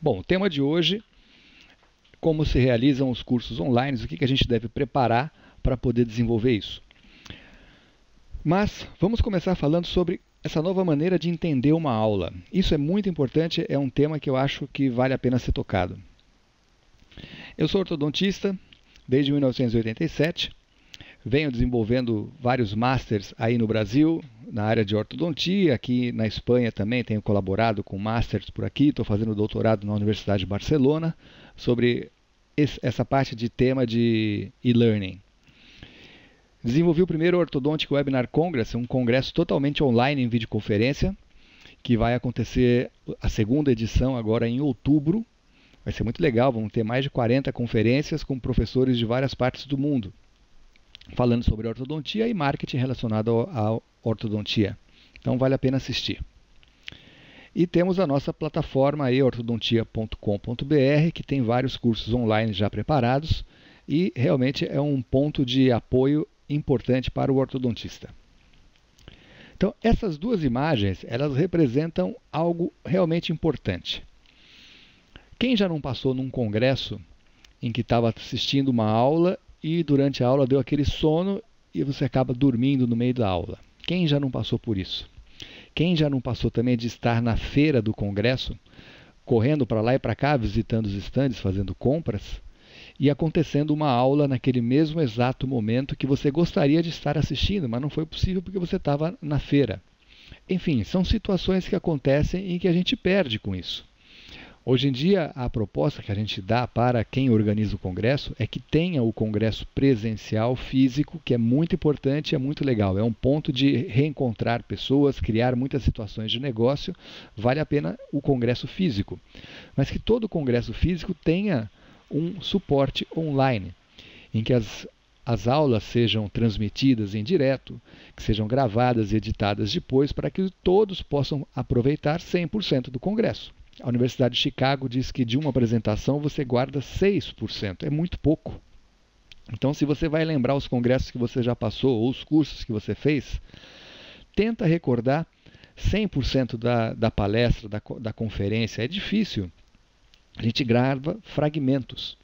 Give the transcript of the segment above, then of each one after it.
Bom, o tema de hoje, como se realizam os cursos online, o que a gente deve preparar para poder desenvolver isso. Mas vamos começar falando sobre essa nova maneira de entender uma aula. Isso é muito importante, é um tema que eu acho que vale a pena ser tocado. Eu sou ortodontista desde 1987, venho desenvolvendo vários masters aí no Brasil, na área de ortodontia. Aqui na Espanha também tenho colaborado com masters por aqui, estou fazendo doutorado na Universidade de Barcelona sobre essa parte de tema de e-learning. Desenvolvi o primeiro Orthodontic Webinar Congress, um congresso totalmente online em videoconferência, que vai acontecer a segunda edição agora em outubro. Vai ser muito legal, vamos ter mais de 40 conferências com professores de várias partes do mundo, falando sobre ortodontia e marketing relacionado à ortodontia. Então vale a pena assistir. E temos a nossa plataforma aí, ortodontia.com.br, que tem vários cursos online já preparados e realmente é um ponto de apoio importante para o ortodontista. Então, essas duas imagens, elas representam algo realmente importante. Quem já não passou num congresso em que estava assistindo uma aula e durante a aula deu aquele sono e você acaba dormindo no meio da aula? Quem já não passou por isso? Quem já não passou também de estar na feira do congresso, correndo para lá e para cá, visitando os estandes, fazendo compras, e acontecendo uma aula naquele mesmo exato momento que você gostaria de estar assistindo, mas não foi possível porque você estava na feira? Enfim, são situações que acontecem e que a gente perde com isso. Hoje em dia, a proposta que a gente dá para quem organiza o congresso é que tenha o congresso presencial, físico, que é muito importante e é muito legal. É um ponto de reencontrar pessoas, criar muitas situações de negócio. Vale a pena o congresso físico. Mas que todo congresso físico tenha um suporte online, em que as aulas sejam transmitidas em direto, que sejam gravadas e editadas depois, para que todos possam aproveitar 100% do congresso. A Universidade de Chicago diz que de uma apresentação você guarda 6%, é muito pouco. Então, se você vai lembrar os congressos que você já passou ou os cursos que você fez, tenta recordar 100% da palestra, da conferência. É difícil. A gente grava fragmentos.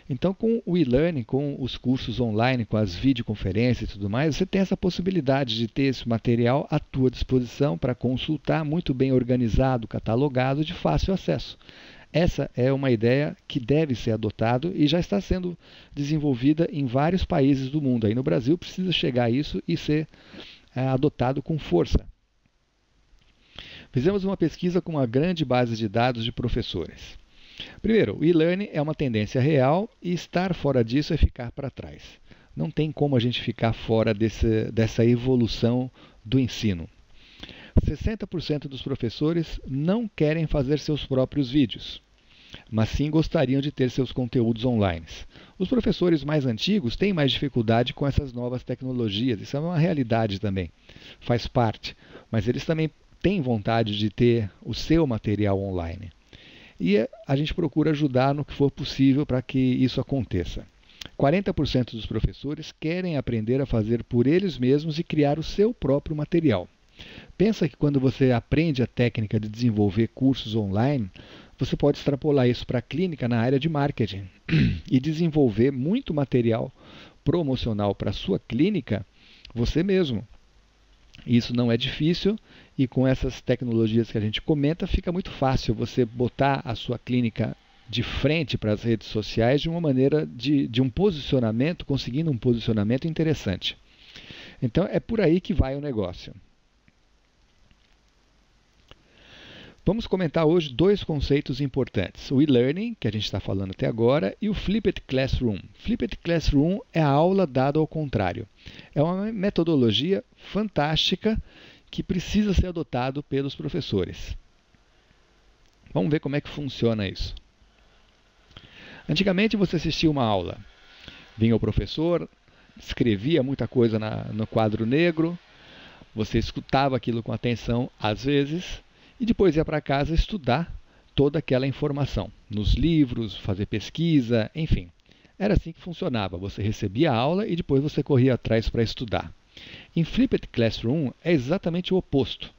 Então, com o e-learning, com os cursos online, com as videoconferências e tudo mais, você tem essa possibilidade de ter esse material à tua disposição para consultar, muito bem organizado, catalogado, de fácil acesso. Essa é uma ideia que deve ser adotada e já está sendo desenvolvida em vários países do mundo. Aí no Brasil precisa chegar a isso e ser adotado com força. Fizemos uma pesquisa com uma grande base de dados de professores. Primeiro, o e-learning é uma tendência real e estar fora disso é ficar para trás. Não tem como a gente ficar fora dessa evolução do ensino. 60% dos professores não querem fazer seus próprios vídeos, mas sim gostariam de ter seus conteúdos online. Os professores mais antigos têm mais dificuldade com essas novas tecnologias, isso é uma realidade também, faz parte, mas eles também têm vontade de ter o seu material online. E a gente procura ajudar no que for possível para que isso aconteça. 40% dos professores querem aprender a fazer por eles mesmos e criar o seu próprio material. Pensa que quando você aprende a técnica de desenvolver cursos online, você pode extrapolar isso para a clínica na área de marketing e desenvolver muito material promocional para a sua clínica você mesmo. Isso não é difícil e com essas tecnologias que a gente comenta, fica muito fácil você botar a sua clínica de frente para as redes sociais de uma maneira de um posicionamento, conseguindo um posicionamento interessante. Então é por aí que vai o negócio. Vamos comentar hoje dois conceitos importantes. O e-learning, que a gente está falando até agora, e o Flipped Classroom. Flipped Classroom é a aula dada ao contrário. É uma metodologia fantástica que precisa ser adotado pelos professores. Vamos ver como é que funciona isso. Antigamente você assistia uma aula. Vinha o professor, escrevia muita coisa no quadro negro, você escutava aquilo com atenção às vezes, e depois ia para casa estudar toda aquela informação, nos livros, fazer pesquisa, enfim. Era assim que funcionava, você recebia a aula e depois você corria atrás para estudar. Em Flipped Classroom é exatamente o oposto.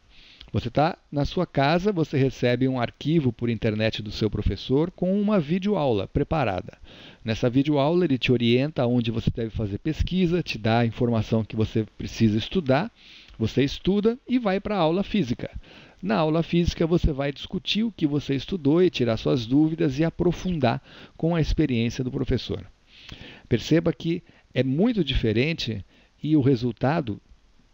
Você está na sua casa, você recebe um arquivo por internet do seu professor com uma videoaula preparada. Nessa videoaula ele te orienta aonde você deve fazer pesquisa, te dá a informação que você precisa estudar, você estuda e vai para a aula física. Na aula física você vai discutir o que você estudou e tirar suas dúvidas e aprofundar com a experiência do professor. Perceba que é muito diferente e o resultado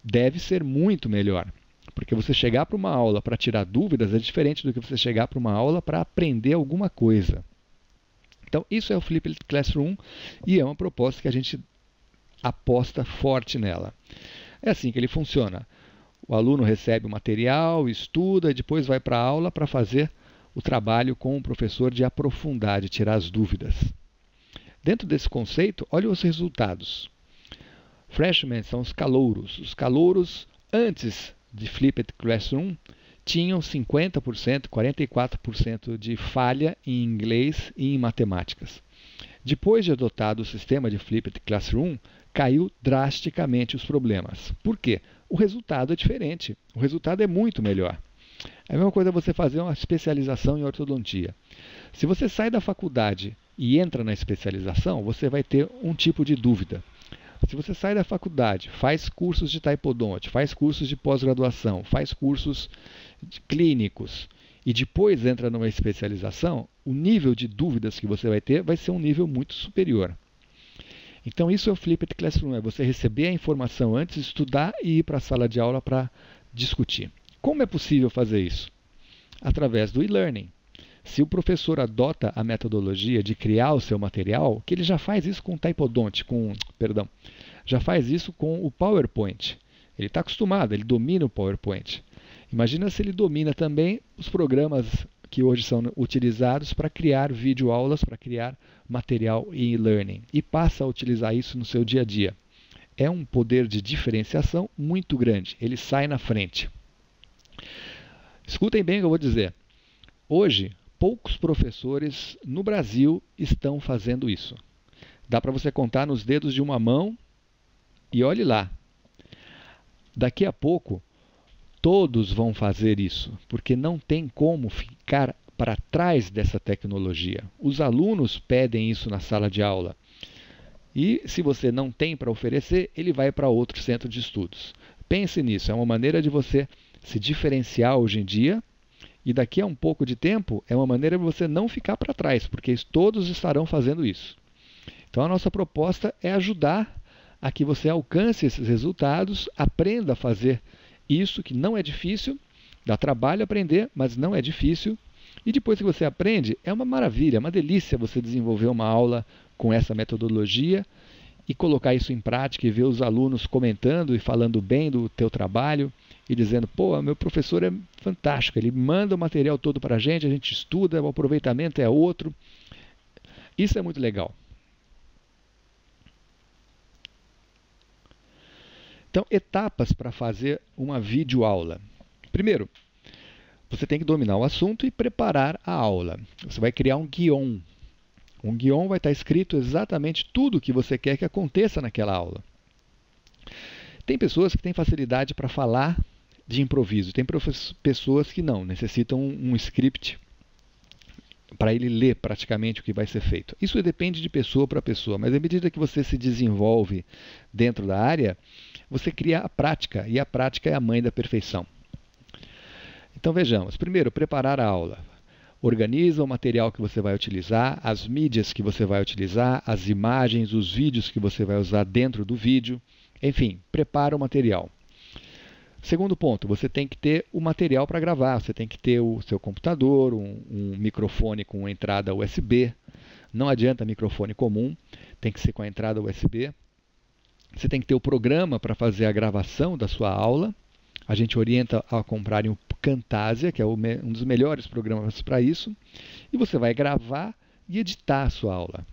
deve ser muito melhor. Porque você chegar para uma aula para tirar dúvidas é diferente do que você chegar para uma aula para aprender alguma coisa. Então, isso é o Flipped Classroom e é uma proposta que a gente aposta forte nela. É assim que ele funciona. O aluno recebe o material, estuda e depois vai para a aula para fazer o trabalho com o professor de aprofundar, de tirar as dúvidas. Dentro desse conceito, olha os resultados. Freshmen são os calouros. Os calouros, antes de Flipped Classroom, tinham 50%, 44% de falha em inglês e em matemáticas. Depois de adotado o sistema de Flipped Classroom, caiu drasticamente os problemas. Por quê? O resultado é diferente. O resultado é muito melhor. É a mesma coisa você fazer uma especialização em ortodontia. Se você sai da faculdade e entra na especialização, você vai ter um tipo de dúvida. Se você sai da faculdade, faz cursos de taipodonte, faz cursos de pós-graduação, faz cursos clínicos e depois entra numa especialização, o nível de dúvidas que você vai ter vai ser um nível muito superior. Então isso é o Flipped Classroom, é você receber a informação antes, estudar e ir para a sala de aula para discutir. Como é possível fazer isso? Através do e-learning. Se o professor adota a metodologia de criar o seu material, que ele já faz isso com o taipodonte, já faz isso com o PowerPoint. Ele está acostumado, ele domina o PowerPoint. Imagina se ele domina também os programas que hoje são utilizados para criar videoaulas, para criar material em e-learning e passa a utilizar isso no seu dia a dia. É um poder de diferenciação muito grande, ele sai na frente. Escutem bem o que eu vou dizer. Hoje, poucos professores no Brasil estão fazendo isso. Dá para você contar nos dedos de uma mão e olhe lá. Daqui a pouco, todos vão fazer isso, porque não tem como ficar para trás dessa tecnologia. Os alunos pedem isso na sala de aula. E se você não tem para oferecer, ele vai para outro centro de estudos. Pense nisso, é uma maneira de você se diferenciar hoje em dia. E daqui a um pouco de tempo, é uma maneira de você não ficar para trás, porque todos estarão fazendo isso. Então a nossa proposta é ajudar a que você alcance esses resultados, aprenda a fazer isso, que não é difícil, dá trabalho aprender, mas não é difícil. E depois que você aprende, é uma maravilha, é uma delícia você desenvolver uma aula com essa metodologia e colocar isso em prática e ver os alunos comentando e falando bem do teu trabalho e dizendo, pô, meu professor é fantástico, ele manda o material todo para a gente estuda, o aproveitamento é outro. Isso é muito legal. Então, etapas para fazer uma videoaula. Primeiro, você tem que dominar o assunto e preparar a aula. Você vai criar um guion. Um guion vai estar escrito exatamente tudo o que você quer que aconteça naquela aula. Tem pessoas que têm facilidade para falar de improviso. Tem pessoas que não, necessitam um script para ele ler praticamente o que vai ser feito. Isso depende de pessoa para pessoa, mas à medida que você se desenvolve dentro da área, você cria a prática, e a prática é a mãe da perfeição. Então vejamos, primeiro, preparar a aula. Organiza o material que você vai utilizar, as mídias que você vai utilizar, as imagens, os vídeos que você vai usar dentro do vídeo. Enfim, prepara o material. Segundo ponto, você tem que ter o material para gravar. Você tem que ter o seu computador, um microfone com entrada USB. Não adianta microfone comum, tem que ser com a entrada USB. Você tem que ter o programa para fazer a gravação da sua aula. A gente orienta a comprarem o Camtasia, que é um dos melhores programas para isso. E você vai gravar e editar a sua aula.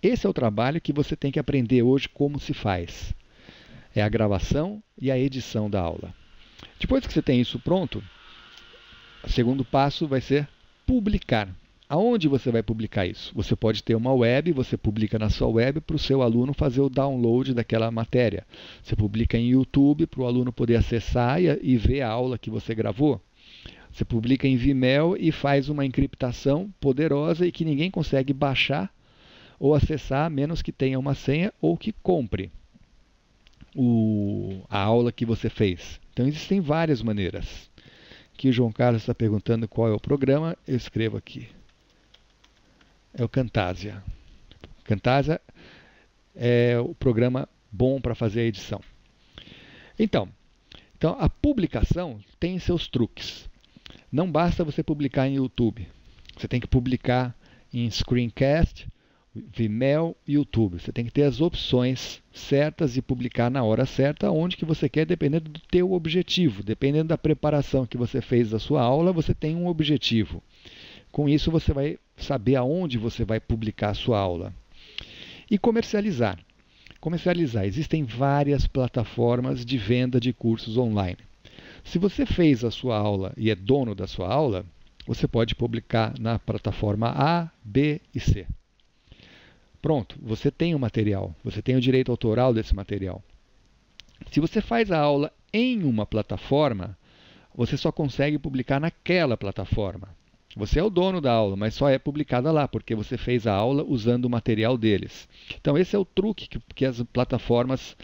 Esse é o trabalho que você tem que aprender hoje como se faz. É a gravação e a edição da aula. Depois que você tem isso pronto, o segundo passo vai ser publicar. Aonde você vai publicar isso? Você pode ter uma web, você publica na sua web para o seu aluno fazer o download daquela matéria. Você publica em YouTube para o aluno poder acessar e ver a aula que você gravou. Você publica em Vimeo e faz uma encriptação poderosa e que ninguém consegue baixar ou acessar, a menos que tenha uma senha ou que compre a aula que você fez. Então existem várias maneiras. Aqui o João Carlos está perguntando qual é o programa, eu escrevo aqui. É o Camtasia. Camtasia é o programa bom para fazer a edição. Então, a publicação tem seus truques. Não basta você publicar em YouTube. Você tem que publicar em Screencast, Vimeo e YouTube. Você tem que ter as opções certas e publicar na hora certa, onde que você quer, dependendo do teu objetivo. Dependendo da preparação que você fez da sua aula, você tem um objetivo. Com isso, você vai saber aonde você vai publicar a sua aula. E comercializar. Comercializar. Existem várias plataformas de venda de cursos online. Se você fez a sua aula e é dono da sua aula, você pode publicar na plataforma A, B e C. Pronto, você tem o material, você tem o direito autoral desse material. Se você faz a aula em uma plataforma, você só consegue publicar naquela plataforma. Você é o dono da aula, mas só é publicada lá, porque você fez a aula usando o material deles. Então esse é o truque que as plataformas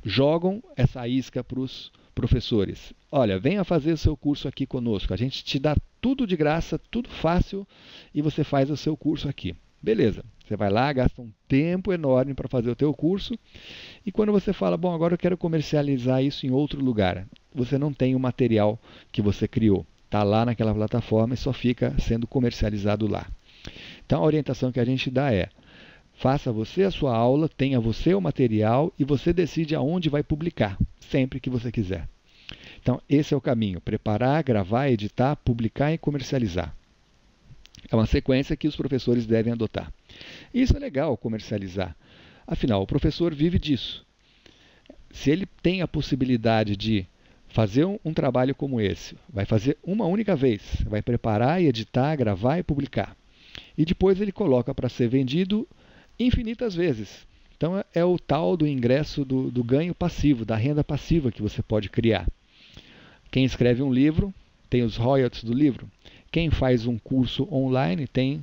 jogam essa isca para os professores. Olha, venha fazer o seu curso aqui conosco. A gente te dá tudo de graça, tudo fácil, e você faz o seu curso aqui. Beleza, você vai lá, gasta um tempo enorme para fazer o teu curso, e quando você fala, bom, agora eu quero comercializar isso em outro lugar, você não tem o material que você criou. Está lá naquela plataforma e só fica sendo comercializado lá. Então a orientação que a gente dá é: faça você a sua aula, tenha você o material e você decide aonde vai publicar, sempre que você quiser. Então esse é o caminho: preparar, gravar, editar, publicar e comercializar. É uma sequência que os professores devem adotar. E isso é legal, comercializar. Afinal, o professor vive disso. Se ele tem a possibilidade de fazer um trabalho como esse, vai fazer uma única vez, vai preparar e editar, gravar e publicar. E depois ele coloca para ser vendido infinitas vezes. Então é o tal do ingresso do ganho passivo, da renda passiva que você pode criar. Quem escreve um livro tem os royalties do livro. Quem faz um curso online tem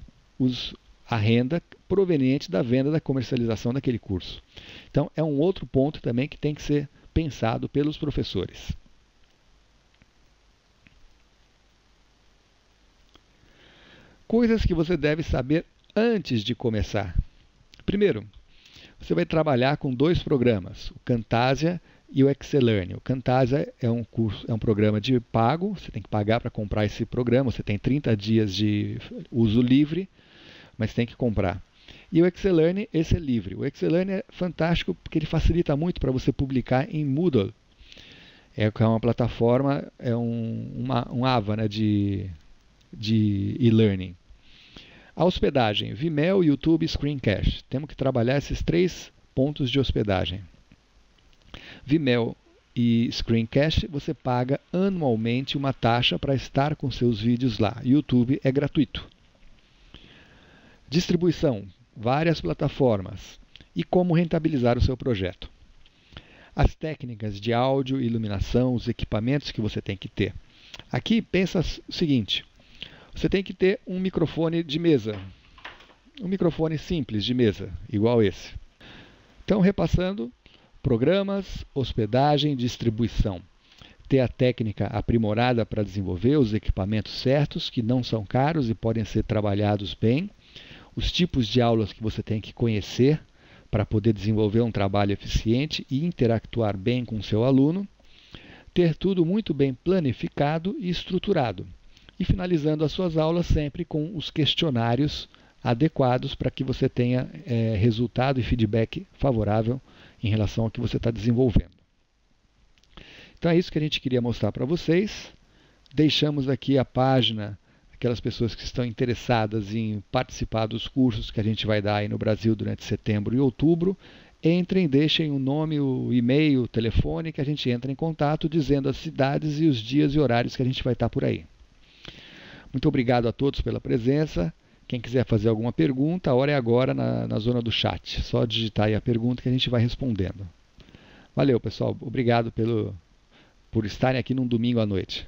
a renda proveniente da venda, da comercialização daquele curso. Então é um outro ponto também que tem que ser pensado pelos professores. Coisas que você deve saber antes de começar. Primeiro, você vai trabalhar com dois programas, o Camtasia e o Excellearning. O Camtasia é um programa de pago, você tem que pagar para comprar esse programa, você tem 30 dias de uso livre, mas tem que comprar. E o Excellearning, esse é livre. O Excellearning é fantástico porque ele facilita muito para você publicar em Moodle. É uma plataforma, é um AVA, né, de e-learning. A hospedagem, Vimeo, YouTube e Screencast. Temos que trabalhar esses 3 pontos de hospedagem. Vimeo e Screencast, você paga anualmente uma taxa para estar com seus vídeos lá. YouTube é gratuito. Distribuição, várias plataformas. E como rentabilizar o seu projeto. As técnicas de áudio, iluminação, os equipamentos que você tem que ter. Aqui pensa o seguinte: você tem que ter um microfone de mesa. Um microfone simples de mesa, igual esse. Então, repassando: programas, hospedagem, distribuição. Ter a técnica aprimorada para desenvolver os equipamentos certos, que não são caros e podem ser trabalhados bem. Os tipos de aulas que você tem que conhecer para poder desenvolver um trabalho eficiente e interactuar bem com o seu aluno. Ter tudo muito bem planificado e estruturado. E finalizando as suas aulas sempre com os questionários adequados para que você tenha resultado e feedback favorável em relação ao que você está desenvolvendo. Então é isso que a gente queria mostrar para vocês. Deixamos aqui a página, aquelas pessoas que estão interessadas em participar dos cursos que a gente vai dar aí no Brasil durante setembro e outubro. Entrem, deixem o nome, o e-mail, o telefone, que a gente entra em contato dizendo as cidades e os dias e horários que a gente vai estar por aí. Muito obrigado a todos pela presença. Quem quiser fazer alguma pergunta, a hora é agora na zona do chat. Só digitar aí a pergunta que a gente vai respondendo. Valeu, pessoal. Obrigado por estarem aqui num domingo à noite.